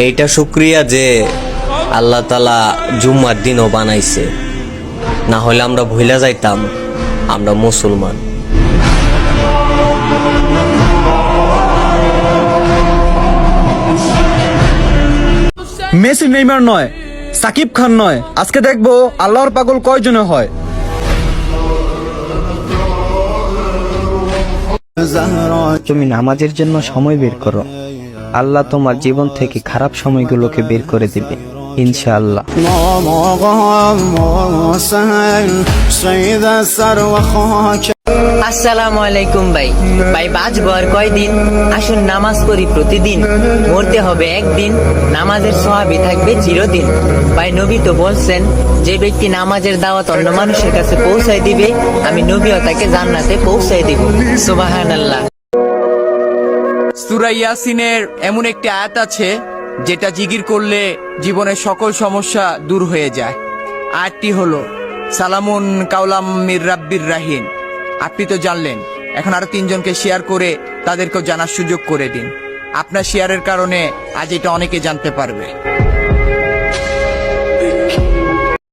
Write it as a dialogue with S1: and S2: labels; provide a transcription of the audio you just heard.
S1: এইটা শুক্রিয়া যে আল্লাহ তাআলা জুম্মার দিনও বানাইছে, না হলে আমরা ভুলে যাইতাম আমরা মুসলমান।
S2: মেসি নেইমার নয়, সাকিব খান নয়, আজকে দেখবো আল্লাহর পাগল কয়জনে হয়।
S3: তুমি নামাজের জন্য সময় বের করো, আল্লাহ তোমার জীবন থেকে খারাপ সময়গুলোকে বের করে দিবে ইনশাআল্লাহ।
S4: আসসালামু আলাইকুম ভাই। ভাই বাঁচবো আর কয়দিন, আসুন নামাজ পড়ি প্রতিদিন, মরতে হবে একদিন, নামাজের সওয়াবই থাকবে চিরদিন। ভাই নবী তো বলছেন, যে ব্যক্তি নামাজের দাওয়াত অন্য মানুষের কাছে পৌঁছায় দিবে, আমি নবীও তাকে জান্নাতে পৌঁছায় দিব। সুবহানাল্লাহ।
S5: সূরা ইয়াসিনের এমন একটি আয়াত আছে যেটা জিকির করলে জীবনের সকল সমস্যা দূর হয়ে যায়। আয়াতটি হলো সালামুন কাওলাম মির রাব্বির রাহিম। আপনি তো জানলেন, এখন আরো 3 জনকে শেয়ার করে তাদেরকেও জানার সুযোগ করে দিন। আপনার শেয়ারের কারণে আজ এটা অনেকে জানতে পারবে।